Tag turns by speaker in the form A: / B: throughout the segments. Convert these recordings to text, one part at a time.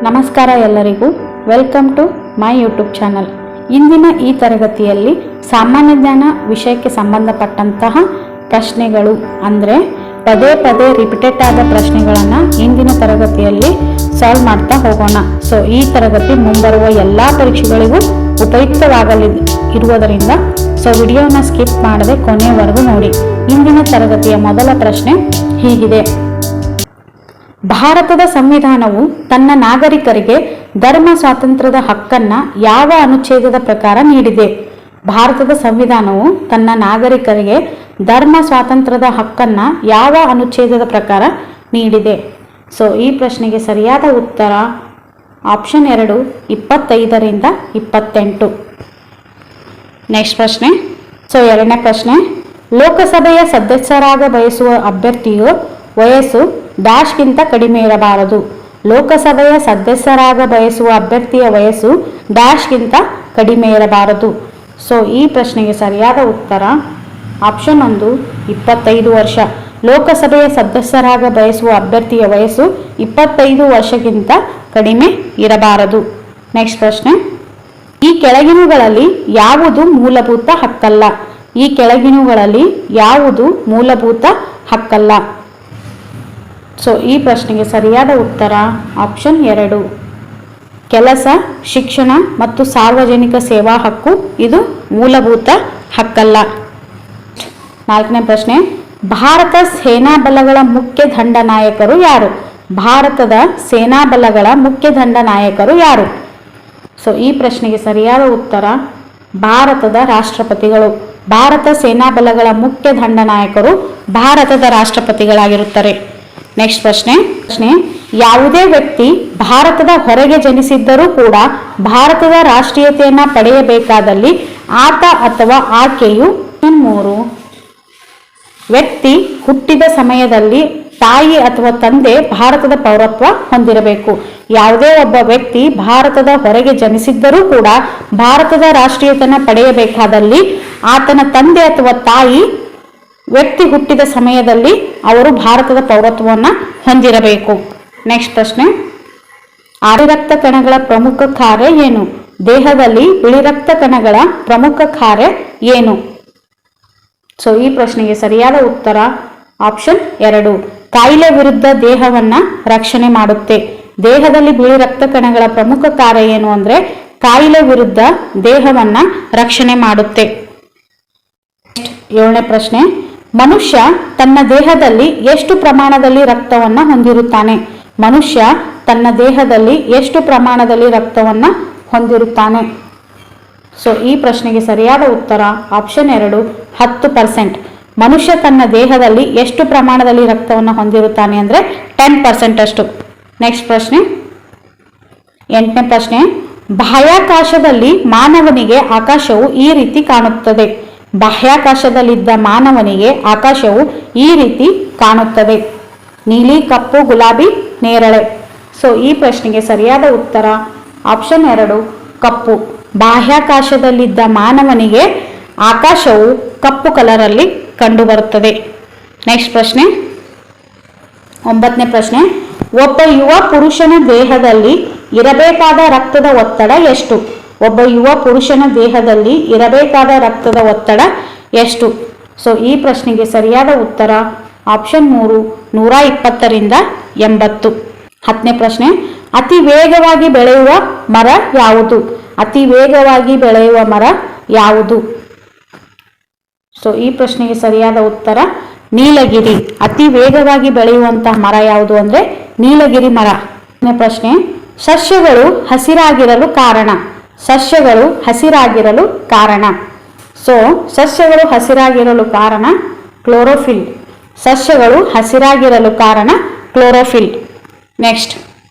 A: ನಮಸ್ಕಾರ ಎಲ್ಲರಿಗೂ, welcome to my YouTube channel. ಇಂದಿನ ಈ ತರಗತಿಯಲ್ಲಿ ಸಾಮಾನ್ಯ ಜ್ಞಾನ ವಿಷಯಕ್ಕೆ ಸಂಬಂಧಪಟ್ಟಂತಹ ಪ್ರಶ್ನೆಗಳು ಅಂದರೆ ಪದೇ ಪದೇ ರಿಪೀಟೆಡ್ ಆದ ಪ್ರಶ್ನೆಗಳನ್ನು ಇಂದಿನ ತರಗತಿಯಲ್ಲಿ ಸಾಲ್ವ್ ಮಾಡ್ತಾ ಹೋಗೋಣ. ಸೊ ಈ ತರಗತಿ ಮುಂಬರುವ ಎಲ್ಲ ಪರೀಕ್ಷೆಗಳಿಗೂ ಉಪಯುಕ್ತವಾಗಲಿರುವುದರಿಂದ ವಿಡಿಯೋನ ಸ್ಕಿಪ್ ಮಾಡದೆ ಕೊನೆಯವರೆಗೂ ನೋಡಿ. ಇಂದಿನ ತರಗತಿಯ ಮೊದಲ ಪ್ರಶ್ನೆ ಹೀಗಿದೆ: ಭಾರತದ ಸಂವಿಧಾನವು ತನ್ನ ನಾಗರಿಕರಿಗೆ ಧರ್ಮ ಸ್ವಾತಂತ್ರ್ಯದ ಹಕ್ಕನ್ನು ಯಾವ ಅನುಚ್ಛೇದದ ಪ್ರಕಾರ ನೀಡಿದೆ? ಭಾರತದ ಸಂವಿಧಾನವು ತನ್ನ ನಾಗರಿಕರಿಗೆ ಧರ್ಮ ಸ್ವಾತಂತ್ರ್ಯದ ಹಕ್ಕನ್ನು ಯಾವ ಅನುಚ್ಛೇದದ ಪ್ರಕಾರ ನೀಡಿದೆ? ಸೊ ಈ ಪ್ರಶ್ನೆಗೆ ಸರಿಯಾದ ಉತ್ತರ ಆಪ್ಷನ್ 2, 25ರಿಂದ 28. ನೆಕ್ಸ್ಟ್ ಪ್ರಶ್ನೆ. ಸೊ ಎರಡನೇ ಪ್ರಶ್ನೆ: ಲೋಕಸಭೆಯ ಸದಸ್ಯರಾಗ ಬಯಸುವ ಅಭ್ಯರ್ಥಿಯು ವಯಸ್ಸು ಡ್ಯಾಶ್ಗಿಂತ ಕಡಿಮೆ ಇರಬಾರದು. ಲೋಕಸಭೆಯ ಸದಸ್ಯರಾಗ ಬಯಸುವ ಅಭ್ಯರ್ಥಿಯ ವಯಸ್ಸು ಡ್ಯಾಶ್ಗಿಂತ ಕಡಿಮೆ ಇರಬಾರದು. ಸೊ ಈ ಪ್ರಶ್ನೆಗೆ ಸರಿಯಾದ ಉತ್ತರ ಆಪ್ಷನ್ 1, 25 ವರ್ಷ. ಲೋಕಸಭೆಯ ಸದಸ್ಯರಾಗ ಬಯಸುವ ಅಭ್ಯರ್ಥಿಯ ವಯಸ್ಸು 25 ವರ್ಷಕ್ಕಿಂತ ಕಡಿಮೆ ಇರಬಾರದು. ನೆಕ್ಸ್ಟ್ ಪ್ರಶ್ನೆ: ಈ ಕೆಳಗಿನವುಗಳಲ್ಲಿ ಯಾವುದು ಮೂಲಭೂತ ಹಕ್ಕಲ್ಲ? ಈ ಕೆಳಗಿನವುಗಳಲ್ಲಿ ಯಾವುದು ಮೂಲಭೂತ ಹಕ್ಕಲ್ಲ? ಸೊ ಈ ಪ್ರಶ್ನೆಗೆ ಸರಿಯಾದ ಉತ್ತರ ಆಪ್ಷನ್ 2, ಕೆಲಸ, ಶಿಕ್ಷಣ ಮತ್ತು ಸಾರ್ವಜನಿಕ ಸೇವಾ ಹಕ್ಕು ಇದು ಮೂಲಭೂತ ಹಕ್ಕಲ್ಲ. ನಾಲ್ಕನೇ ಪ್ರಶ್ನೆ: ಭಾರತ ಸೇನಾ ಬಲಗಳ ಮುಖ್ಯ ದಂಡನಾಯಕರು ಯಾರು? ಭಾರತದ ಸೇನಾ ಬಲಗಳ ಮುಖ್ಯ ದಂಡನಾಯಕರು ಯಾರು? ಸೊ ಈ ಪ್ರಶ್ನೆಗೆ ಸರಿಯಾದ ಉತ್ತರ ಭಾರತದ ರಾಷ್ಟ್ರಪತಿಗಳು. ಭಾರತ ಸೇನಾ ಬಲಗಳ ಮುಖ್ಯ ದಂಡನಾಯಕರು ಭಾರತದ ರಾಷ್ಟ್ರಪತಿಗಳಾಗಿರುತ್ತಾರೆ. ನೆಕ್ಸ್ಟ್ ಪ್ರಶ್ನೆ: ಯಾವುದೇ ವ್ಯಕ್ತಿ ಭಾರತದ ಹೊರಗೆ ಜನಿಸಿದ್ದರೂ ಕೂಡ ಭಾರತದ ರಾಷ್ಟ್ರೀಯತೆಯನ್ನು ಪಡೆಯಬೇಕಾದಲ್ಲಿ ಆತ ಅಥವಾ ಆಕೆಯು 3 ವ್ಯಕ್ತಿ ಹುಟ್ಟಿದ ಸಮಯದಲ್ಲಿ ತಾಯಿ ಅಥವಾ ತಂದೆ ಭಾರತದ ಪೌರತ್ವ ಹೊಂದಿರಬೇಕು. ಯಾವುದೇ ಒಬ್ಬ ವ್ಯಕ್ತಿ ಭಾರತದ ಹೊರಗೆ ಜನಿಸಿದ್ದರೂ ಕೂಡ ಭಾರತದ ರಾಷ್ಟ್ರೀಯತೆಯನ್ನು ಪಡೆಯಬೇಕಾದಲ್ಲಿ ಆತನ ತಂದೆ ಅಥವಾ ತಾಯಿ ವ್ಯಕ್ತಿ ಹುಟ್ಟಿದ ಸಮಯದಲ್ಲಿ ಅವರು ಭಾರತದ ಪೌರತ್ವವನ್ನು ಹೊಂದಿರಬೇಕು. ನೆಕ್ಸ್ಟ್ ಪ್ರಶ್ನೆ: ಬಿಳಿ ರಕ್ತ ಕಣಗಳ ಪ್ರಮುಖ ಕಾರ್ಯ ಏನು? ದೇಹದಲ್ಲಿ ಬಿಳಿ ರಕ್ತ ಕಣಗಳ ಪ್ರಮುಖ ಕಾರ್ಯ ಏನು? ಸೊ ಈ ಪ್ರಶ್ನೆಗೆ ಸರಿಯಾದ ಉತ್ತರ ಆಪ್ಷನ್ 2, ಕಾಯಿಲೆ ವಿರುದ್ಧ ದೇಹವನ್ನ ರಕ್ಷಣೆ ಮಾಡುತ್ತೆ. ದೇಹದಲ್ಲಿ ಬಿಳಿ ರಕ್ತ ಕಣಗಳ ಪ್ರಮುಖ ಕಾರ್ಯ ಏನು ಅಂದ್ರೆ ಕಾಯಿಲೆ ವಿರುದ್ಧ ದೇಹವನ್ನ ರಕ್ಷಣೆ ಮಾಡುತ್ತೆ. 7ನೇ ಪ್ರಶ್ನೆ: ಮನುಷ್ಯ ತನ್ನ ದೇಹದಲ್ಲಿ ಎಷ್ಟು ಪ್ರಮಾಣದಲ್ಲಿ ರಕ್ತವನ್ನು ಹೊಂದಿರುತ್ತಾನೆ? ಮನುಷ್ಯ ತನ್ನ ದೇಹದಲ್ಲಿ ಎಷ್ಟು ಪ್ರಮಾಣದಲ್ಲಿ ರಕ್ತವನ್ನು ಹೊಂದಿರುತ್ತಾನೆ? ಸೊ ಈ ಪ್ರಶ್ನೆಗೆ ಸರಿಯಾದ ಉತ್ತರ ಆಪ್ಷನ್ 2, 10%. ಮನುಷ್ಯ ತನ್ನ ದೇಹದಲ್ಲಿ ಎಷ್ಟು ಪ್ರಮಾಣದಲ್ಲಿ ರಕ್ತವನ್ನು ಹೊಂದಿರುತ್ತಾನೆ ಅಂದರೆ 10% ಅಷ್ಟು. ನೆಕ್ಸ್ಟ್ ಪ್ರಶ್ನೆ. 8ನೇ ಪ್ರಶ್ನೆ: ಬಾಹ್ಯಾಕಾಶದಲ್ಲಿ ಮಾನವನಿಗೆ ಆಕಾಶವು ಈ ರೀತಿ ಕಾಣುತ್ತದೆ. ಬಾಹ್ಯಾಕಾಶದಲ್ಲಿದ್ದ ಮಾನವನಿಗೆ ಆಕಾಶವು ಈ ರೀತಿ ಕಾಣುತ್ತದೆ. ನೀಲಿ, ಕಪ್ಪು, ಗುಲಾಬಿ, ನೇರಳೆ. ಸೊ ಈ ಪ್ರಶ್ನೆಗೆ ಸರಿಯಾದ ಉತ್ತರ ಆಪ್ಷನ್ 2, ಕಪ್ಪು. ಬಾಹ್ಯಾಕಾಶದಲ್ಲಿದ್ದ ಮಾನವನಿಗೆ ಆಕಾಶವು ಕಪ್ಪು ಕಲರಲ್ಲಿ ಕಂಡುಬರುತ್ತದೆ. ನೆಕ್ಸ್ಟ್ ಪ್ರಶ್ನೆ. 9ನೇ ಪ್ರಶ್ನೆ: ಒಬ್ಬ ಯುವ ಪುರುಷನ ದೇಹದಲ್ಲಿ ಇರಬೇಕಾದ ರಕ್ತದ ಒತ್ತಡ ಎಷ್ಟು? ಒಬ್ಬ ಯುವ ಪುರುಷನ ದೇಹದಲ್ಲಿ ಇರಬೇಕಾದ ರಕ್ತದ ಒತ್ತಡ ಎಷ್ಟು? ಸೊ ಈ ಪ್ರಶ್ನೆಗೆ ಸರಿಯಾದ ಉತ್ತರ ಆಪ್ಷನ್ 3, 120ರಿಂದ 80. 10ನೇ ಪ್ರಶ್ನೆ: ಅತಿ ವೇಗವಾಗಿ ಬೆಳೆಯುವ ಮರ ಯಾವುದು? ಅತಿ ವೇಗವಾಗಿ ಬೆಳೆಯುವ ಮರ ಯಾವುದು? ಸೊ ಈ ಪ್ರಶ್ನೆಗೆ ಸರಿಯಾದ ಉತ್ತರ ನೀಲಗಿರಿ. ಅತಿ ವೇಗವಾಗಿ ಬೆಳೆಯುವಂತಹ ಮರ ಯಾವುದು ಅಂದ್ರೆ ನೀಲಗಿರಿ ಮರ. 10ನೇ ಪ್ರಶ್ನೆ: ಸಸ್ಯಗಳು ಹಸಿರಾಗಿರಲು ಕಾರಣ? ಸಸ್ಯಗಳು ಹಸಿರಾಗಿರಲು ಕಾರಣ. ಸೊ ಸಸ್ಯಗಳು ಹಸಿರಾಗಿರಲು ಕಾರಣ ಕ್ಲೋರೋಫಿಲ್. ಸಸ್ಯಗಳು ಹಸಿರಾಗಿರಲು ಕಾರಣ ಕ್ಲೋರೋಫಿಲ್. ನೆಕ್ಸ್ಟ್: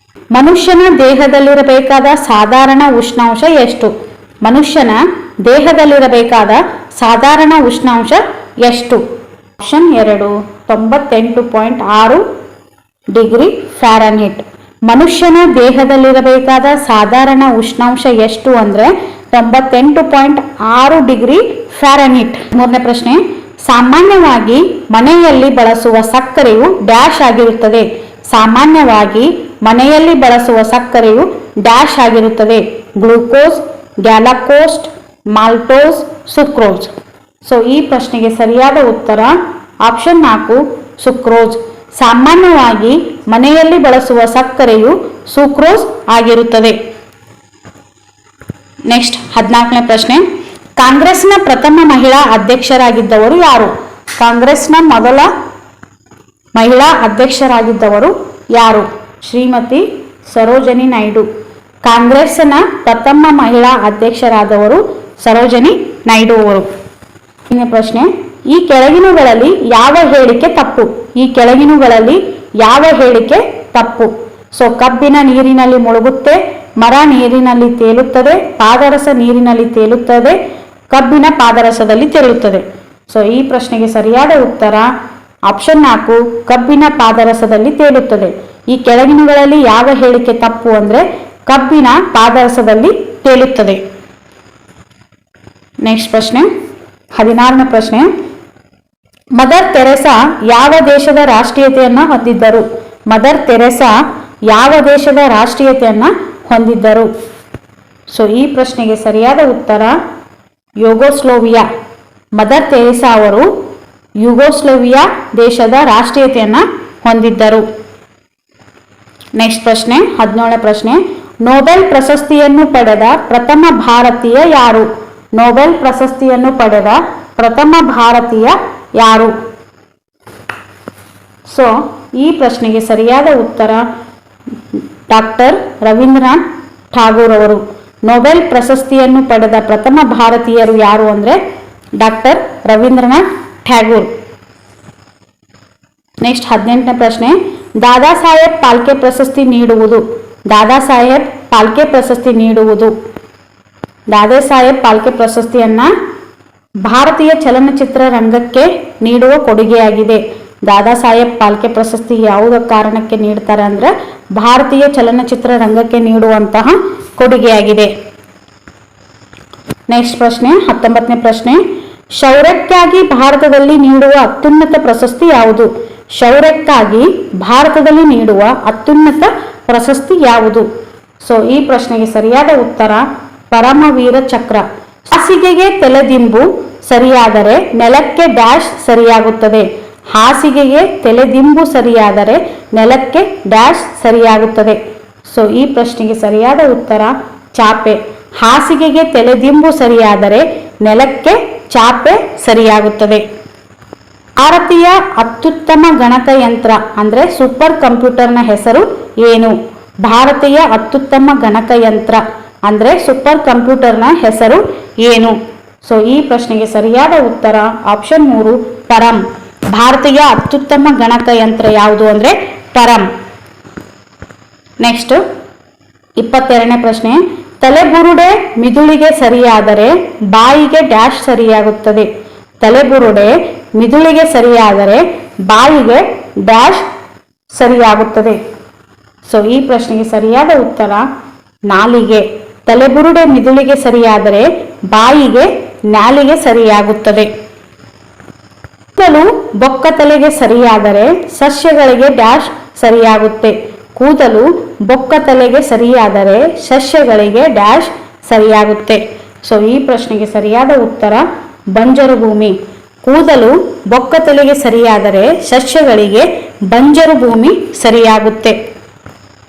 A: ಮನುಷ್ಯನ ದೇಹದಲ್ಲಿರಬೇಕಾದ ಸಾಧಾರಣ ಉಷ್ಣಾಂಶ ಎಷ್ಟು? ಮನುಷ್ಯನ ದೇಹದಲ್ಲಿರಬೇಕಾದ ಸಾಧಾರಣ ಉಷ್ಣಾಂಶ ಎಷ್ಟು? Option 2, 98.6 degree Fahrenheit. ಮನುಷ್ಯನ ದೇಹದಲ್ಲಿರಬೇಕಾದ ಸಾಧಾರಣ ಉಷ್ಣಾಂಶ ಎಷ್ಟು ಅಂದರೆ 98.6 ಡಿಗ್ರಿ ಫ್ಯಾರನ್ಹೀಟ್. 3ನೇ ಪ್ರಶ್ನೆ: ಸಾಮಾನ್ಯವಾಗಿ ಮನೆಯಲ್ಲಿ ಬಳಸುವ ಸಕ್ಕರೆಯು ಡ್ಯಾಶ್ ಆಗಿರುತ್ತದೆ. ಸಾಮಾನ್ಯವಾಗಿ ಮನೆಯಲ್ಲಿ ಬಳಸುವ ಸಕ್ಕರೆಯು ಡ್ಯಾಶ್ ಆಗಿರುತ್ತದೆ. Glucose, galactose, maltose, sucrose. So ಈ ಪ್ರಶ್ನೆಗೆ ಸರಿಯಾದ ಉತ್ತರ ಆಪ್ಷನ್ 4 ಸುಕ್ರೋಸ್. ಸಾಮಾನ್ಯವಾಗಿ ಮನೆಯಲ್ಲಿ ಬಳಸುವ ಸಕ್ಕರೆಯು ಸುಕ್ರೋಸ್ ಆಗಿರುತ್ತದೆ. ನೆಕ್ಸ್ಟ್ 14ನೇ ಪ್ರಶ್ನೆ. ಕಾಂಗ್ರೆಸ್ನ ಪ್ರಥಮ ಮಹಿಳಾ ಅಧ್ಯಕ್ಷರಾಗಿದ್ದವರು ಯಾರು? ಕಾಂಗ್ರೆಸ್ನ ಮೊದಲ ಮಹಿಳಾ ಅಧ್ಯಕ್ಷರಾಗಿದ್ದವರು ಯಾರು? ಶ್ರೀಮತಿ ಸರೋಜಿನಿ ನಾಯ್ಡು. ಕಾಂಗ್ರೆಸ್ನ ಪ್ರಥಮ ಮಹಿಳಾ ಅಧ್ಯಕ್ಷರಾದವರು ಸರೋಜಿನಿ ನಾಯ್ಡು ಅವರು. ಪ್ರಶ್ನೆ. ಈ ಕೆಳಗಿನಗಳಲ್ಲಿ ಯಾವ ಹೇಳಿಕೆ ತಪ್ಪು? ಈ ಕೆಳಗಿನಗಳಲ್ಲಿ ಯಾವ ಹೇಳಿಕೆ ತಪ್ಪು? ಸೊ ಕಬ್ಬಿನ ನೀರಿನಲ್ಲಿ ಮುಳುಗುತ್ತೆ, ಮರ ನೀರಿನಲ್ಲಿ ತೇಲುತ್ತದೆ, ಪಾದರಸ ನೀರಿನಲ್ಲಿ ತೇಲುತ್ತದೆ, ಕಬ್ಬಿನ ಪಾದರಸದಲ್ಲಿ ತೇಲುತ್ತದೆ. ಸೊ ಈ ಪ್ರಶ್ನೆಗೆ ಸರಿಯಾದ ಉತ್ತರ ಆಪ್ಷನ್ 4 ಕಬ್ಬಿನ ಪಾದರಸದಲ್ಲಿ ತೇಲುತ್ತದೆ. ಈ ಕೆಳಗಿನಗಳಲ್ಲಿ ಯಾವ ಹೇಳಿಕೆ ತಪ್ಪು ಅಂದ್ರೆ ಕಬ್ಬಿನ ಪಾದರಸದಲ್ಲಿ ತೇಲುತ್ತದೆ. ನೆಕ್ಸ್ಟ್ ಪ್ರಶ್ನೆ 16ನೇ ಪ್ರಶ್ನೆ. ಮದರ್ ತೆರೆಸಾ ಯಾವ ದೇಶದ ರಾಷ್ಟ್ರೀಯತೆಯನ್ನ ಹೊಂದಿದ್ದರು? ಮದರ್ ತೆರೆಸಾ ಯಾವ ದೇಶದ ರಾಷ್ಟ್ರೀಯತೆಯನ್ನ ಹೊಂದಿದ್ದರು? ಸೊ ಈ ಪ್ರಶ್ನೆಗೆ ಸರಿಯಾದ ಉತ್ತರ ಯುಗೋಸ್ಲೋವಿಯಾ. ಮದರ್ ತೆರೆಸಾ ಅವರು ಯುಗೋಸ್ಲೋವಿಯಾ ದೇಶದ ರಾಷ್ಟ್ರೀಯತೆಯನ್ನ ಹೊಂದಿದ್ದರು. ನೆಕ್ಸ್ಟ್ ಪ್ರಶ್ನೆ 17ನೇ ಪ್ರಶ್ನೆ. ನೊಬೆಲ್ ಪ್ರಶಸ್ತಿಯನ್ನು ಪಡೆದ ಪ್ರಥಮ ಭಾರತೀಯ ಯಾರು? ನೊಬೆಲ್ ಪ್ರಶಸ್ತಿಯನ್ನು ಪಡೆದ ಪ್ರಥಮ ಭಾರತೀಯ ಯಾರು? ಸೊ ಈ ಪ್ರಶ್ನೆಗೆ ಸರಿಯಾದ ಉತ್ತರ ಡಾಕ್ಟರ್ ರವೀಂದ್ರನಾಥ್ ಠಾಗೂರ್ ಅವರು. ನೊಬೆಲ್ ಪ್ರಶಸ್ತಿಯನ್ನು ಪಡೆದ ಪ್ರಥಮ ಭಾರತೀಯರು ಯಾರು ಅಂದ್ರೆ ಡಾಕ್ಟರ್ ರವೀಂದ್ರನಾಥ್ ಠಾಗೂರ್. ನೆಕ್ಸ್ಟ್ 18ನೇ ಪ್ರಶ್ನೆ. ದಾದಾ ಸಾಹೇಬ್ ಫಾಲ್ಕೆ ಪ್ರಶಸ್ತಿ ನೀಡುವುದು? ದಾದಾ ಸಾಹೇಬ್ ಫಾಲ್ಕೆ ಪ್ರಶಸ್ತಿ ನೀಡುವುದು. ದಾದಾ ಸಾಹೇಬ್ ಫಾಲ್ಕೆ ಪ್ರಶಸ್ತಿಯನ್ನ ಭಾರತೀಯ ಚಲನಚಿತ್ರ ರಂಗಕ್ಕೆ ನೀಡುವ ಕೊಡುಗೆಯಾಗಿದೆ. ದಾದಾ ಸಾಹೇಬ್ ಫಾಲ್ಕೆ ಪ್ರಶಸ್ತಿ ಯಾವುದ ಕಾರಣಕ್ಕೆ ನೀಡ್ತಾರೆ ಅಂದ್ರೆ ಭಾರತೀಯ ಚಲನಚಿತ್ರ ರಂಗಕ್ಕೆ ನೀಡುವಂತಹ ಕೊಡುಗೆಯಾಗಿದೆ. ನೆಕ್ಸ್ಟ್ ಪ್ರಶ್ನೆ 19ನೇ ಪ್ರಶ್ನೆ. ಶೌರ್ಯಕ್ಕಾಗಿ ಭಾರತದಲ್ಲಿ ನೀಡುವ ಅತ್ಯುನ್ನತ ಪ್ರಶಸ್ತಿ ಯಾವುದು? ಶೌರ್ಯಕ್ಕಾಗಿ ಭಾರತದಲ್ಲಿ ನೀಡುವ ಅತ್ಯುನ್ನತ ಪ್ರಶಸ್ತಿ ಯಾವುದು? ಸೊ ಈ ಪ್ರಶ್ನೆಗೆ ಸರಿಯಾದ ಉತ್ತರ ಪರಮವೀರ ಚಕ್ರ. ಹಾಸಿಗೆಗೆ ತಲೆದಿಂಬು ಸರಿಯಾದರೆ ನೆಲಕ್ಕೆ ಡ್ಯಾಶ್ ಸರಿಯಾಗುತ್ತದೆ. ಹಾಸಿಗೆಗೆ ತಲೆದಿಂಬು ಸರಿಯಾದರೆ ನೆಲಕ್ಕೆ ಡ್ಯಾಶ್ ಸರಿಯಾಗುತ್ತದೆ. ಸೊ ಈ ಪ್ರಶ್ನೆಗೆ ಸರಿಯಾದ ಉತ್ತರ ಚಾಪೆ. ಹಾಸಿಗೆಗೆ ತಲೆದಿಂಬು ಸರಿಯಾದರೆ ನೆಲಕ್ಕೆ ಚಾಪೆ ಸರಿಯಾಗುತ್ತದೆ. ಭಾರತೀಯ ಅತ್ಯುತ್ತಮ ಗಣಕಯಂತ್ರ ಅಂದ್ರೆ ಸೂಪರ್ ಕಂಪ್ಯೂಟರ್ನ ಹೆಸರು ಏನು? ಭಾರತೀಯ ಅತ್ಯುತ್ತಮ ಗಣಕಯಂತ್ರ ಅಂದ್ರೆ ಸೂಪರ್ ಕಂಪ್ಯೂಟರ್ನ ಹೆಸರು ಏನು? ಸೊ ಈ ಪ್ರಶ್ನೆಗೆ ಸರಿಯಾದ ಉತ್ತರ ಆಪ್ಷನ್ 3 ಪರಂ. ಭಾರತೀಯ ಅತ್ಯುತ್ತಮ ಗಣಕಯಂತ್ರ ಯಾವುದು ಅಂದ್ರೆ ಪರಂ. ನೆಕ್ಸ್ಟ್ 22ನೇ ಪ್ರಶ್ನೆ. ತಲೆಬುರುಡೆ ಮಿದುಳಿಗೆ ಸರಿಯಾದರೆ ಬಾಯಿಗೆ ಡ್ಯಾಶ್ ಸರಿಯಾಗುತ್ತದೆ. ತಲೆಬುರುಡೆ ಮಿದುಳಿಗೆ ಸರಿಯಾದರೆ ಬಾಯಿಗೆ ಡ್ಯಾಶ್ ಸರಿಯಾಗುತ್ತದೆ. ಸೊ ಈ ಪ್ರಶ್ನೆಗೆ ಸರಿಯಾದ ಉತ್ತರ ನಾಲಿಗೆ. ತಲೆಬುರುಡೆ ಮಿದುಳಿಗೆ ಸರಿಯಾದರೆ ಬಾಯಿಗೆ ನಾಲಿಗೆ ಸರಿಯಾಗುತ್ತದೆ. ಕೂದಲು ಬೊಕ್ಕ ತಲೆಗೆ ಸರಿಯಾದರೆ ಸಸ್ಯಗಳಿಗೆ ಡ್ಯಾಶ್ ಸರಿಯಾಗುತ್ತೆ. ಕೂದಲು ಬೊಕ್ಕ ತಲೆಗೆ ಸರಿಯಾದರೆ ಸಸ್ಯಗಳಿಗೆ ಡ್ಯಾಶ್ ಸರಿಯಾಗುತ್ತೆ. ಸೊ ಈ ಪ್ರಶ್ನೆಗೆ ಸರಿಯಾದ ಉತ್ತರ ಬಂಜರು ಭೂಮಿ. ಕೂದಲು ಬೊಕ್ಕ ತಲೆಗೆ ಸರಿಯಾದರೆ ಸಸ್ಯಗಳಿಗೆ ಬಂಜರು ಭೂಮಿ ಸರಿಯಾಗುತ್ತೆ.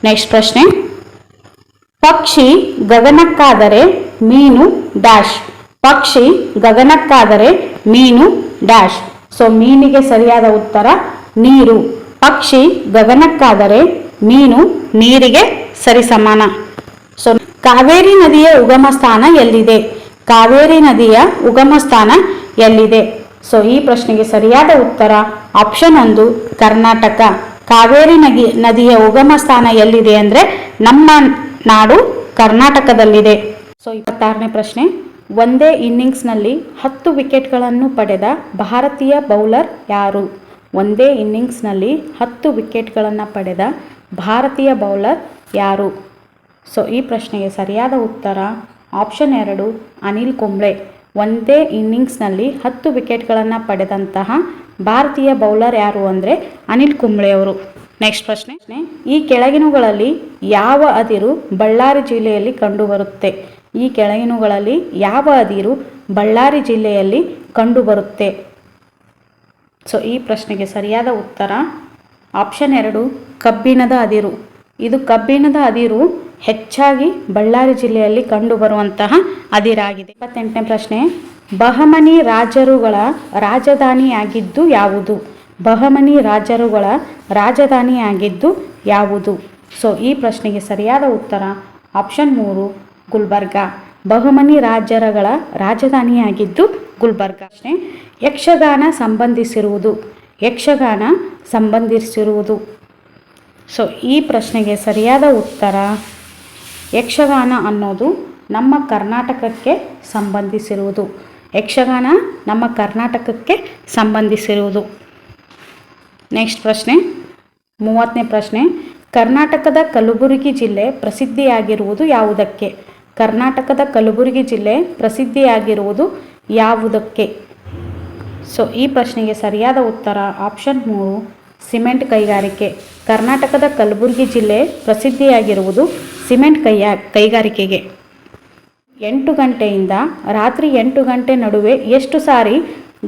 A: ನೆಕ್ಸ್ಟ್ ಪ್ರಶ್ನೆ. ಪಕ್ಷಿ ಗಗನಕ್ಕಾದರೆ ಮೀನು ಡ್ಯಾಶ್. ಪಕ್ಷಿ ಗಗನಕ್ಕಾದರೆ ಮೀನು ಡ್ಯಾಶ್. ಸೊ ಮೀನಿಗೆ ಸರಿಯಾದ ಉತ್ತರ ನೀರು. ಪಕ್ಷಿ ಗಗನಕ್ಕಾದರೆ ಮೀನು ನೀರಿಗೆ ಸರಿಸಮಾನ. ಸೊ ಕಾವೇರಿ ನದಿಯ ಉಗಮ ಸ್ಥಾನ ಎಲ್ಲಿದೆ? ಕಾವೇರಿ ನದಿಯ ಉಗಮ ಸ್ಥಾನ ಎಲ್ಲಿದೆ? ಸೊ ಈ ಪ್ರಶ್ನೆಗೆ ಸರಿಯಾದ ಉತ್ತರ ಆಪ್ಷನ್ 1 ಕರ್ನಾಟಕ. ಕಾವೇರಿ ನದಿಯ ಉಗಮ ಸ್ಥಾನ ಎಲ್ಲಿದೆ ಅಂದ್ರೆ ನಮ್ಮ ನಾಡು ಕರ್ನಾಟಕದಲ್ಲಿದೆ. ಸೊ 26ನೇ ಪ್ರಶ್ನೆ. ಒಂದೇ ಇನ್ನಿಂಗ್ಸ್ನಲ್ಲಿ 10 ವಿಕೆಟ್ಗಳನ್ನು ಪಡೆದ ಭಾರತೀಯ ಬೌಲರ್ ಯಾರು? ಒಂದೇ ಇನ್ನಿಂಗ್ಸ್ನಲ್ಲಿ 10 ವಿಕೆಟ್ಗಳನ್ನು ಪಡೆದ ಭಾರತೀಯ ಬೌಲರ್ ಯಾರು? ಸೊ ಈ ಪ್ರಶ್ನೆಗೆ ಸರಿಯಾದ ಉತ್ತರ ಆಪ್ಷನ್ 2 ಅನಿಲ್ ಕುಂಬ್ಳೆ. ಒಂದೇ ಇನ್ನಿಂಗ್ಸ್ನಲ್ಲಿ 10 ವಿಕೆಟ್ಗಳನ್ನು ಪಡೆದಂತಹ ಭಾರತೀಯ ಬೌಲರ್ ಯಾರು ಅಂದರೆ ಅನಿಲ್ ಕುಂಬ್ಳೆ ಅವರು. ನೆಕ್ಸ್ಟ್ ಪ್ರಶ್ನೆ, ಈ ಕೆಳಗಿನವುಗಳಲ್ಲಿ ಯಾವ ಅದಿರು ಬಳ್ಳಾರಿ ಜಿಲ್ಲೆಯಲ್ಲಿ ಕಂಡುಬರುತ್ತೆ? ಈ ಕೆಳಗಿನವುಗಳಲ್ಲಿ ಯಾವ ಅದಿರು ಬಳ್ಳಾರಿ ಜಿಲ್ಲೆಯಲ್ಲಿ ಕಂಡುಬರುತ್ತೆ? ಸೊ ಈ ಪ್ರಶ್ನೆಗೆ ಸರಿಯಾದ ಉತ್ತರ ಆಪ್ಷನ್ 2 ಕಬ್ಬಿಣದ ಅದಿರು. ಇದು ಕಬ್ಬಿಣದ ಅದಿರು ಹೆಚ್ಚಾಗಿ ಬಳ್ಳಾರಿ ಜಿಲ್ಲೆಯಲ್ಲಿ ಕಂಡುಬರುವಂತಹ ಅದಿರಾಗಿದೆ. 28ನೇ ಪ್ರಶ್ನೆ, ಬಹಮನಿ ರಾಜರುಗಳ ರಾಜಧಾನಿಯಾಗಿದ್ದು ಯಾವುದು? ಬಹಮನಿ ರಾಜರುಗಳ ರಾಜಧಾನಿಯಾಗಿದ್ದು ಯಾವುದು? ಸೊ ಈ ಪ್ರಶ್ನೆಗೆ ಸರಿಯಾದ ಉತ್ತರ ಆಪ್ಷನ್ 3 ಗುಲ್ಬರ್ಗ. ಬಹಮನಿ ರಾಜರುಗಳ ರಾಜಧಾನಿಯಾಗಿದ್ದು ಗುಲ್ಬರ್ಗ. ಪ್ರಶ್ನೆ, ಯಕ್ಷಗಾನ ಸಂಬಂಧಿಸಿರುವುದು. ಯಕ್ಷಗಾನ ಸಂಬಂಧಿಸಿರುವುದು. ಸೊ ಈ ಪ್ರಶ್ನೆಗೆ ಸರಿಯಾದ ಉತ್ತರ ಯಕ್ಷಗಾನ ಅನ್ನೋದು ನಮ್ಮ ಕರ್ನಾಟಕಕ್ಕೆ ಸಂಬಂಧಿಸಿರುವುದು. ಯಕ್ಷಗಾನ ನಮ್ಮ ಕರ್ನಾಟಕಕ್ಕೆ ಸಂಬಂಧಿಸಿರುವುದು. ನೆಕ್ಸ್ಟ್ ಪ್ರಶ್ನೆ, 30ನೇ ಪ್ರಶ್ನೆ, ಕರ್ನಾಟಕದ ಕಲಬುರಗಿ ಜಿಲ್ಲೆ ಪ್ರಸಿದ್ಧಿಯಾಗಿರುವುದು ಯಾವುದಕ್ಕೆ? ಕರ್ನಾಟಕದ ಕಲಬುರಗಿ ಜಿಲ್ಲೆ ಪ್ರಸಿದ್ಧಿಯಾಗಿರುವುದು ಯಾವುದಕ್ಕೆ? ಸೊ ಈ ಪ್ರಶ್ನೆಗೆ ಸರಿಯಾದ ಉತ್ತರ ಆಪ್ಷನ್ 3 ಸಿಮೆಂಟ್ ಕೈಗಾರಿಕೆ. ಕರ್ನಾಟಕದ ಕಲಬುರಗಿ ಜಿಲ್ಲೆ ಪ್ರಸಿದ್ಧಿಯಾಗಿರುವುದು ಸಿಮೆಂಟ್ ಕೈಗಾರಿಕೆಗೆ. 8 ಗಂಟೆಯಿಂದ ರಾತ್ರಿ 8 ಗಂಟೆ ನಡುವೆ ಎಷ್ಟು ಸಾರಿ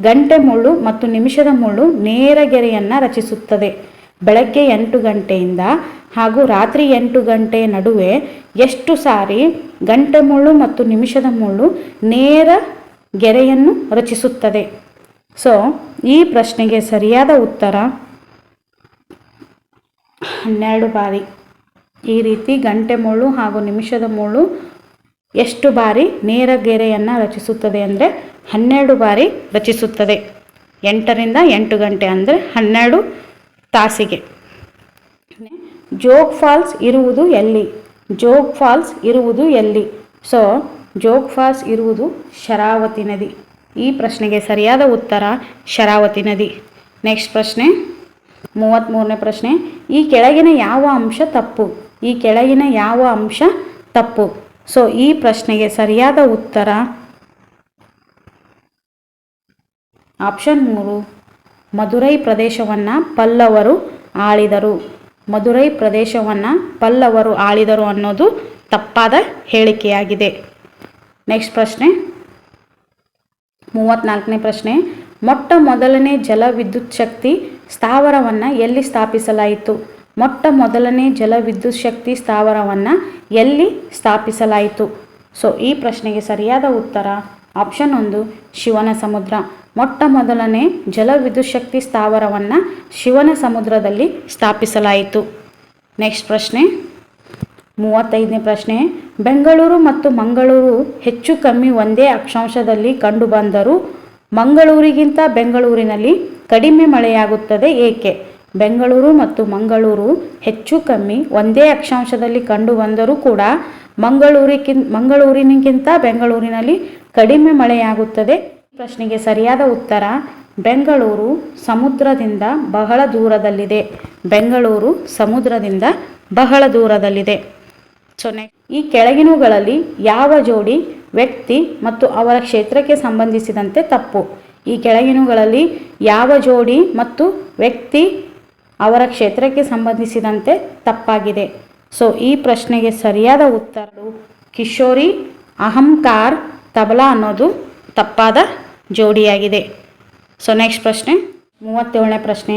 A: ಗಂಟೆ ಮುಳ್ಳು ಮತ್ತು ನಿಮಿಷದ ಮುಳ್ಳು ನೇರ ಗೆರೆಯನ್ನು ರಚಿಸುತ್ತದೆ? ಬೆಳಗ್ಗೆ 8 ಗಂಟೆಯಿಂದ ಹಾಗೂ ರಾತ್ರಿ 8 ಗಂಟೆ ನಡುವೆ ಎಷ್ಟು ಸಾರಿ ಗಂಟೆ ಮುಳ್ಳು ಮತ್ತು ನಿಮಿಷದ ಮುಳ್ಳು ನೇರ ಗೆರೆಯನ್ನು ರಚಿಸುತ್ತದೆ? ಸೊ ಈ ಪ್ರಶ್ನೆಗೆ ಸರಿಯಾದ ಉತ್ತರ 12 ಬಾರಿ. ಈ ರೀತಿ ಗಂಟೆ ಮುಳ್ಳು ಹಾಗೂ ನಿಮಿಷದ ಮುಳ್ಳು ಎಷ್ಟು ಬಾರಿ ನೇರ ಗೆರೆಯನ್ನು ರಚಿಸುತ್ತದೆ ಅಂದರೆ 12 ಬಾರಿ ರಚಿಸುತ್ತದೆ. 8ರಿಂದ 8 ಗಂಟೆ ಅಂದರೆ 12 ತಾಸಿಗೆ. ಜೋಗ್ ಫಾಲ್ಸ್ ಇರುವುದು ಎಲ್ಲಿ? ಜೋಗ್ ಫಾಲ್ಸ್ ಇರುವುದು ಎಲ್ಲಿ? ಸೊ ಜೋಗ್ ಫಾಲ್ಸ್ ಇರುವುದು ಶರಾವತಿ ನದಿ. ಈ ಪ್ರಶ್ನೆಗೆ ಸರಿಯಾದ ಉತ್ತರ ಶರಾವತಿ ನದಿ. ನೆಕ್ಸ್ಟ್ ಪ್ರಶ್ನೆ, 33ನೇ ಪ್ರಶ್ನೆ, ಈ ಕೆಳಗಿನ ಯಾವ ಅಂಶ ತಪ್ಪು? ಈ ಕೆಳಗಿನ ಯಾವ ಅಂಶ ತಪ್ಪು? ಸೊ ಈ ಪ್ರಶ್ನೆಗೆ ಸರಿಯಾದ ಉತ್ತರ ಆಪ್ಷನ್ 3 ಮದುರೈ ಪ್ರದೇಶವನ್ನು ಪಲ್ಲವರು ಆಳಿದರು. ಮದುರೈ ಪ್ರದೇಶವನ್ನು ಪಲ್ಲವರು ಆಳಿದರು ಅನ್ನೋದು ತಪ್ಪಾದ ಹೇಳಿಕೆಯಾಗಿದೆ. ನೆಕ್ಸ್ಟ್ ಪ್ರಶ್ನೆ, 34ನೇ ಪ್ರಶ್ನೆ, ಮೊಟ್ಟ ಮೊದಲನೇ ಜಲವಿದ್ಯುತ್ ಶಕ್ತಿ ಸ್ಥಾವರವನ್ನು ಎಲ್ಲಿ ಸ್ಥಾಪಿಸಲಾಯಿತು? ಮೊಟ್ಟ ಮೊದಲನೇ ಜಲವಿದ್ಯುತ್ ಶಕ್ತಿ ಸ್ಥಾವರವನ್ನು ಎಲ್ಲಿ ಸ್ಥಾಪಿಸಲಾಯಿತು? ಸೊ ಈ ಪ್ರಶ್ನೆಗೆ ಸರಿಯಾದ ಉತ್ತರ ಆಪ್ಷನ್ 1 ಶಿವನ ಸಮುದ್ರ. ಮೊಟ್ಟ ಮೊದಲನೇ ಜಲವಿದ್ಯುತ್ ಶಕ್ತಿ ಸ್ಥಾವರವನ್ನು ಶಿವನ ಸಮುದ್ರದಲ್ಲಿ ಸ್ಥಾಪಿಸಲಾಯಿತು. ನೆಕ್ಸ್ಟ್ ಪ್ರಶ್ನೆ, 35ನೇ ಪ್ರಶ್ನೆ, ಬೆಂಗಳೂರು ಮತ್ತು ಮಂಗಳೂರು ಹೆಚ್ಚು ಕಮ್ಮಿ ಒಂದೇ ಅಕ್ಷಾಂಶದಲ್ಲಿ ಕಂಡುಬಂದರೂ ಮಂಗಳೂರಿಗಿಂತ ಬೆಂಗಳೂರಿನಲ್ಲಿ ಕಡಿಮೆ ಮಳೆಯಾಗುತ್ತದೆ ಏಕೆ? ಬೆಂಗಳೂರು ಮತ್ತು ಮಂಗಳೂರು ಹೆಚ್ಚು ಕಮ್ಮಿ ಒಂದೇ ಅಕ್ಷಾಂಶದಲ್ಲಿ ಕಂಡುಬಂದರೂ ಕೂಡ ಮಂಗಳೂರಿನಗಿಂತ ಬೆಂಗಳೂರಿನಲ್ಲಿ ಕಡಿಮೆ ಮಳೆಯಾಗುತ್ತದೆ. ಈ ಪ್ರಶ್ನೆಗೆ ಸರಿಯಾದ ಉತ್ತರ ಬೆಂಗಳೂರು ಸಮುದ್ರದಿಂದ ಬಹಳ ದೂರದಲ್ಲಿದೆ. ಬೆಂಗಳೂರು ಸಮುದ್ರದಿಂದ ಬಹಳ ದೂರದಲ್ಲಿದೆ. ಸೊ ಈ ಕೆಳಗಿನವುಗಳಲ್ಲಿ ಯಾವ ಜೋಡಿ ವ್ಯಕ್ತಿ ಮತ್ತು ಅವರ ಕ್ಷೇತ್ರಕ್ಕೆ ಸಂಬಂಧಿಸಿದಂತೆ ತಪ್ಪು? ಈ ಕೆಳಗಿನವುಗಳಲ್ಲಿ ಯಾವ ಜೋಡಿ ಮತ್ತು ವ್ಯಕ್ತಿ ಅವರ ಕ್ಷೇತ್ರಕ್ಕೆ ಸಂಬಂಧಿಸಿದಂತೆ ತಪ್ಪಾಗಿದೆ? ಸೊ ಈ ಪ್ರಶ್ನೆಗೆ ಸರಿಯಾದ ಉತ್ತರ ಕಿಶೋರಿ, ಅಹಂಕಾರ್, ತಬಲಾ ಅನ್ನೋದು ತಪ್ಪಾದ ಜೋಡಿಯಾಗಿದೆ. ಸೊ ನೆಕ್ಸ್ಟ್ ಪ್ರಶ್ನೆ, 37ನೇ ಪ್ರಶ್ನೆ,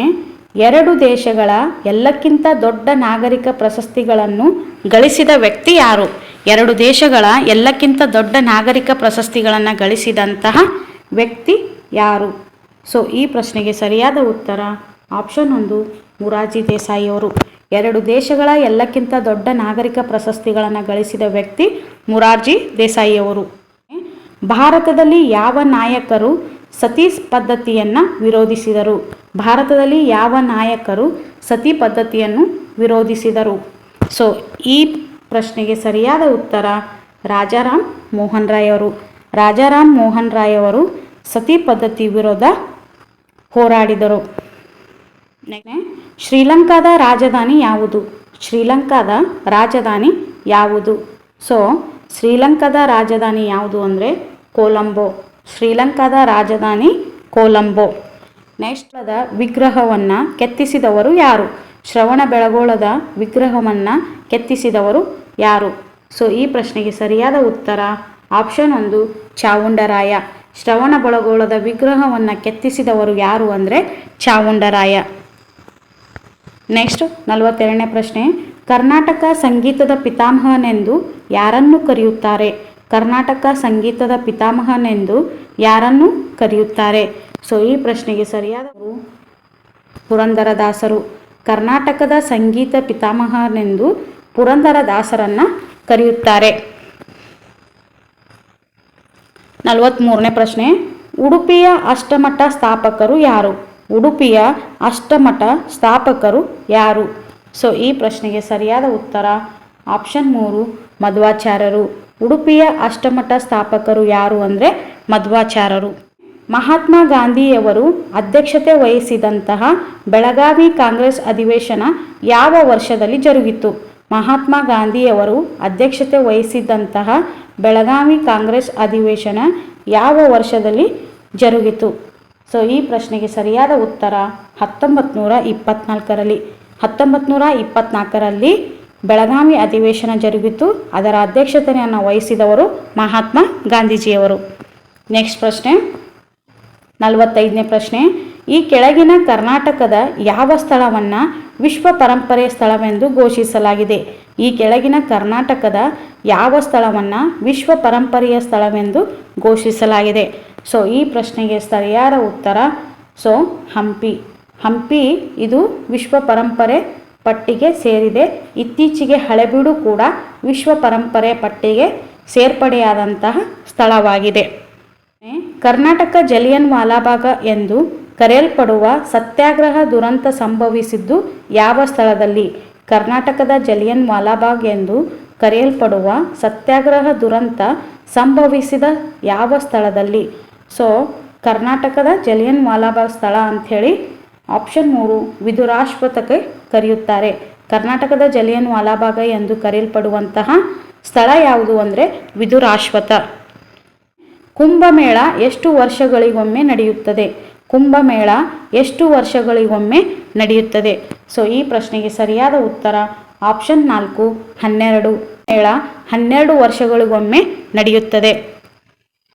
A: 2 ದೇಶಗಳ ಎಲ್ಲಕ್ಕಿಂತ ದೊಡ್ಡ ನಾಗರಿಕ ಪ್ರಶಸ್ತಿಗಳನ್ನು ಗಳಿಸಿದ ವ್ಯಕ್ತಿ ಯಾರು? 2 ದೇಶಗಳ ಎಲ್ಲಕ್ಕಿಂತ ದೊಡ್ಡ ನಾಗರಿಕ ಪ್ರಶಸ್ತಿಗಳನ್ನು ಗಳಿಸಿದಂತಹ ವ್ಯಕ್ತಿ ಯಾರು? ಸೊ ಈ ಪ್ರಶ್ನೆಗೆ ಸರಿಯಾದ ಉತ್ತರ ಆಪ್ಷನ್ 1 ಮೊರಾರ್ಜಿ ದೇಸಾಯಿ ಅವರು. 2 ದೇಶಗಳ ಎಲ್ಲಕ್ಕಿಂತ ದೊಡ್ಡ ನಾಗರಿಕ ಪ್ರಶಸ್ತಿಗಳನ್ನು ಗಳಿಸಿದ ವ್ಯಕ್ತಿ ಮೊರಾರ್ಜಿ ದೇಸಾಯಿ ಅವರು. ಭಾರತದಲ್ಲಿ ಯಾವ ನಾಯಕರು ಸತಿ ಪದ್ಧತಿಯನ್ನು ವಿರೋಧಿಸಿದರು? ಭಾರತದಲ್ಲಿ ಯಾವ ನಾಯಕರು ಸತಿ ಪದ್ಧತಿಯನ್ನು ವಿರೋಧಿಸಿದರು? ಸೊ ಈ ಪ್ರಶ್ನೆಗೆ ಸರಿಯಾದ ಉತ್ತರ ರಾಜಾರಾಮ್ ಮೋಹನ್ ರಾಯ್ ಅವರು. ರಾಜಾರಾಮ್ ಮೋಹನ್ ರಾಯ್ ಅವರು ಸತಿ ಪದ್ಧತಿ ವಿರೋಧ ಹೋರಾಡಿದರು. ಶ್ರೀಲಂಕಾದ ರಾಜಧಾನಿ ಯಾವುದು? ಶ್ರೀಲಂಕಾದ ರಾಜಧಾನಿ ಯಾವುದು? ಸೊ ಶ್ರೀಲಂಕಾದ ರಾಜಧಾನಿ ಯಾವುದು ಅಂದರೆ ಕೊಲಂಬೋ. ಶ್ರೀಲಂಕಾದ ರಾಜಧಾನಿ ಕೊಲಂಬೋ. ನೆಕ್ಸ್ಟ್ ವಿಗ್ರಹವನ್ನು ಕೆತ್ತಿಸಿದವರು ಯಾರು? ಶ್ರವಣಬೆಳಗೊಳದ ವಿಗ್ರಹವನ್ನು ಕೆತ್ತಿಸಿದವರು ಯಾರು? ಸೊ ಈ ಪ್ರಶ್ನೆಗೆ ಸರಿಯಾದ ಉತ್ತರ ಆಪ್ಷನ್ 1 ಚಾವುಂಡರಾಯ. ಶ್ರವಣಬೆಳಗೊಳದ ವಿಗ್ರಹವನ್ನು ಕೆತ್ತಿಸಿದವರು ಯಾರು ಅಂದರೆ ಚಾವುಂಡರಾಯ. ನೆಕ್ಸ್ಟ್ 42ನೇ ಪ್ರಶ್ನೆ, ಕರ್ನಾಟಕ ಸಂಗೀತದ ಪಿತಾಮಹನೆಂದು ಯಾರನ್ನು ಕರೆಯುತ್ತಾರೆ? ಕರ್ನಾಟಕ ಸಂಗೀತದ ಪಿತಾಮಹನೆಂದು ಯಾರನ್ನು ಕರೆಯುತ್ತಾರೆ? ಸೊ ಈ ಪ್ರಶ್ನೆಗೆ ಸರಿಯಾದವರು ಪುರಂದರದಾಸರು. ಕರ್ನಾಟಕದ ಸಂಗೀತ ಪಿತಾಮಹನೆಂದು ಪುರಂದರದಾಸರನ್ನು ಕರೆಯುತ್ತಾರೆ. 43ನೇ ಪ್ರಶ್ನೆ, ಉಡುಪಿಯ ಅಷ್ಟಮಠ ಸ್ಥಾಪಕರು ಯಾರು? ಉಡುಪಿಯ ಅಷ್ಟಮಠ ಸ್ಥಾಪಕರು ಯಾರು? ಸೊ ಈ ಪ್ರಶ್ನೆಗೆ ಸರಿಯಾದ ಉತ್ತರ ಆಪ್ಷನ್ 3 ಮಧ್ವಾಚಾರ್ಯರು. ಉಡುಪಿಯ ಅಷ್ಟಮಠ ಸ್ಥಾಪಕರು ಯಾರು ಅಂದರೆ ಮಧ್ವಾಚಾರ್ಯರು. ಮಹಾತ್ಮ ಗಾಂಧಿಯವರು ಅಧ್ಯಕ್ಷತೆ ವಹಿಸಿದಂತಹ ಬೆಳಗಾವಿ ಕಾಂಗ್ರೆಸ್ ಅಧಿವೇಶನ ಯಾವ ವರ್ಷದಲ್ಲಿ ಜರುಗಿತು? ಮಹಾತ್ಮ ಗಾಂಧಿಯವರು ಅಧ್ಯಕ್ಷತೆ ವಹಿಸಿದಂತಹ ಬೆಳಗಾವಿ ಕಾಂಗ್ರೆಸ್ ಅಧಿವೇಶನ ಯಾವ ವರ್ಷದಲ್ಲಿ ಜರುಗಿತು? ಸೊ ಈ ಪ್ರಶ್ನೆಗೆ ಸರಿಯಾದ ಉತ್ತರ 1924ರಲ್ಲಿ. 1924ರಲ್ಲಿ ಬೆಳಗಾವಿ ಅಧಿವೇಶನ ಜರುಗಿತು. ಅದರ ಅಧ್ಯಕ್ಷತೆಯನ್ನು ವಹಿಸಿದವರು ಮಹಾತ್ಮ ಗಾಂಧೀಜಿಯವರು. ನೆಕ್ಸ್ಟ್ ಪ್ರಶ್ನೆ 45ನೇ ಪ್ರಶ್ನೆ, ಈ ಕೆಳಗಿನ ಕರ್ನಾಟಕದ ಯಾವ ಸ್ಥಳವನ್ನು ವಿಶ್ವ ಪರಂಪರೆ ಸ್ಥಳವೆಂದು ಘೋಷಿಸಲಾಗಿದೆ? ಈ ಕೆಳಗಿನ ಕರ್ನಾಟಕದ ಯಾವ ಸ್ಥಳವನ್ನು ವಿಶ್ವ ಪರಂಪರೆಯ ಸ್ಥಳವೆಂದು ಘೋಷಿಸಲಾಗಿದೆ? ಸೊ ಈ ಪ್ರಶ್ನೆಗೆ ಸರಿಯಾದ ಉತ್ತರ ಹಂಪಿ. ಹಂಪಿ ಇದು ವಿಶ್ವ ಪರಂಪರೆ ಪಟ್ಟಿಗೆ ಸೇರಿದೆ. ಇತ್ತೀಚೆಗೆ ಹಳೆಬೀಡು ಕೂಡ ವಿಶ್ವ ಪರಂಪರೆ ಪಟ್ಟಿಗೆ ಸೇರ್ಪಡೆಯಾದಂತಹ ಸ್ಥಳವಾಗಿದೆ. ಕರ್ನಾಟಕ ಜಲಿಯನ್ ವಾಲಾಬಾಗ್ ಎಂದು ಕರೆಯಲ್ಪಡುವ ಸತ್ಯಾಗ್ರಹ ದುರಂತ ಸಂಭವಿಸಿದ್ದು ಯಾವ ಸ್ಥಳದಲ್ಲಿ? ಕರ್ನಾಟಕದ ಜಲಿಯನ್ ವಾಲಾಬಾಗ್ ಎಂದು ಕರೆಯಲ್ಪಡುವ ಸತ್ಯಾಗ್ರಹ ದುರಂತ ಸಂಭವಿಸಿದ ಯಾವ ಸ್ಥಳದಲ್ಲಿ? ಸೊ ಕರ್ನಾಟಕದ ಜಲಿಯನ್ ವಾಲಾಬಾಗ್ ಸ್ಥಳ ಅಂಥೇಳಿ ಆಪ್ಷನ್ 3 ವಿಧುರಾಶ್ವತ್ಥಕ್ಕೆ ಕರೆಯುತ್ತಾರೆ. ಕರ್ನಾಟಕದ ಜಲಿಯನ್ ವಾಲಾಬಾಗ್ ಎಂದು ಕರೆಯಲ್ಪಡುವಂತಹ ಸ್ಥಳ ಯಾವುದು ಅಂದರೆ ವಿಧುರಾಶ್ವತ್ಥ. ಕುಂಭಮೇಳ ಎಷ್ಟು ವರ್ಷಗಳಿಗೊಮ್ಮೆ ನಡೆಯುತ್ತದೆ? ಕುಂಭಮೇಳ ಎಷ್ಟು ವರ್ಷಗಳಿಗೊಮ್ಮೆ ನಡೆಯುತ್ತದೆ? ಸೊ ಈ ಪ್ರಶ್ನೆಗೆ ಸರಿಯಾದ ಉತ್ತರ ಆಪ್ಷನ್ 4 12. ಮೇಳ 12 ವರ್ಷಗಳಿಗೊಮ್ಮೆ ನಡೆಯುತ್ತದೆ.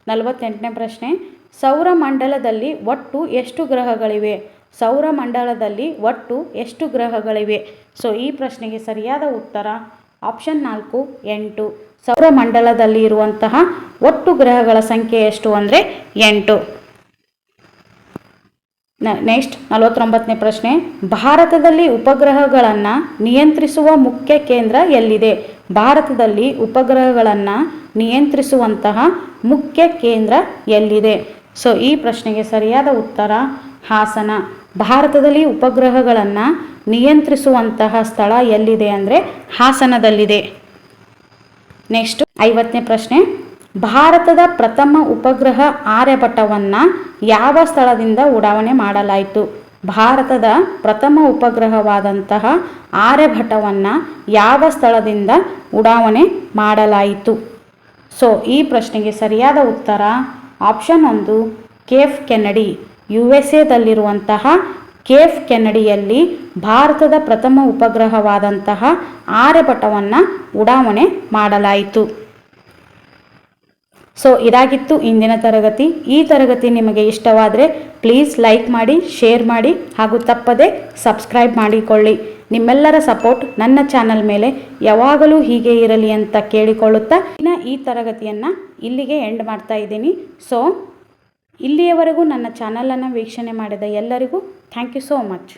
A: 48ನೇ ಪ್ರಶ್ನೆ, ಸೌರಮಂಡಲದಲ್ಲಿ ಒಟ್ಟು ಎಷ್ಟು ಗ್ರಹಗಳಿವೆ? ಸೌರಮಂಡಲದಲ್ಲಿ ಒಟ್ಟು ಎಷ್ಟು ಗ್ರಹಗಳಿವೆ? ಸೊ ಈ ಪ್ರಶ್ನೆಗೆ ಸರಿಯಾದ ಉತ್ತರ ಆಪ್ಷನ್ 4 8. ಸೌರಮಂಡಲದಲ್ಲಿ ಇರುವಂತಹ ಒಟ್ಟು ಗ್ರಹಗಳ ಸಂಖ್ಯೆ ಎಷ್ಟು ಅಂದರೆ 8. ನೆಕ್ಸ್ಟ್ 49ನೇ ಪ್ರಶ್ನೆ, ಭಾರತದಲ್ಲಿ ಉಪಗ್ರಹಗಳನ್ನು ನಿಯಂತ್ರಿಸುವ ಮುಖ್ಯ ಕೇಂದ್ರ ಎಲ್ಲಿದೆ? ಭಾರತದಲ್ಲಿ ಉಪಗ್ರಹಗಳನ್ನು ನಿಯಂತ್ರಿಸುವಂತಹ ಮುಖ್ಯ ಕೇಂದ್ರ ಎಲ್ಲಿದೆ? ಸೊ ಈ ಪ್ರಶ್ನೆಗೆ ಸರಿಯಾದ ಉತ್ತರ ಹಾಸನ. ಭಾರತದಲ್ಲಿ ಉಪಗ್ರಹಗಳನ್ನು ನಿಯಂತ್ರಿಸುವಂತಹ ಸ್ಥಳ ಎಲ್ಲಿದೆ ಅಂದರೆ ಹಾಸನದಲ್ಲಿದೆ. ನೆಕ್ಸ್ಟ್ 50ನೇ ಪ್ರಶ್ನೆ, ಭಾರತದ ಪ್ರಥಮ ಉಪಗ್ರಹ ಆರ್ಯಭಟವನ್ನು ಯಾವ ಸ್ಥಳದಿಂದ ಉಡಾವಣೆ ಮಾಡಲಾಯಿತು? ಭಾರತದ ಪ್ರಥಮ ಉಪಗ್ರಹವಾದಂತಹ ಆರ್ಯಭಟವನ್ನು ಯಾವ ಸ್ಥಳದಿಂದ ಉಡಾವಣೆ ಮಾಡಲಾಯಿತು? ಸೊ ಈ ಪ್ರಶ್ನೆಗೆ ಸರಿಯಾದ ಉತ್ತರ ಆಪ್ಷನ್ 1 ಕೇಫ್ ಕೆನಡಿ. USA ದಲ್ಲಿರುವಂತಹ ಕೇಫ್ ಕೆನಡಿಯಲ್ಲಿ ಭಾರತದ ಪ್ರಥಮ ಉಪಗ್ರಹವಾದಂತಹ ಆರ್ಯಭಟವನ್ನು ಉಡಾವಣೆ ಮಾಡಲಾಯಿತು. ಸೊ ಇದಾಗಿತ್ತು ಇಂದಿನ ತರಗತಿ. ಈ ತರಗತಿ ನಿಮಗೆ ಇಷ್ಟವಾದರೆ ಪ್ಲೀಸ್ ಲೈಕ್ ಮಾಡಿ, ಶೇರ್ ಮಾಡಿ ಹಾಗೂ ತಪ್ಪದೆ ಸಬ್ಸ್ಕ್ರೈಬ್ ಮಾಡಿಕೊಳ್ಳಿ. ನಿಮ್ಮೆಲ್ಲರ ಸಪೋರ್ಟ್ ನನ್ನ ಚಾನಲ್ ಮೇಲೆ ಯಾವಾಗಲೂ ಹೀಗೆ ಇರಲಿ ಅಂತ ಕೇಳಿಕೊಳ್ಳುತ್ತಾ ಈ ತರಗತಿಯನ್ನು ಇಲ್ಲಿಗೆ ಎಂಡ್ ಮಾಡ್ತಾ ಇದ್ದೀನಿ. ಸೊ ಇಲ್ಲಿಯವರೆಗೂ ನನ್ನ ಚಾನಲನ್ನು ವೀಕ್ಷಣೆ ಮಾಡಿದ ಎಲ್ಲರಿಗೂ ಥ್ಯಾಂಕ್ ಯು ಸೋ ಮಚ್.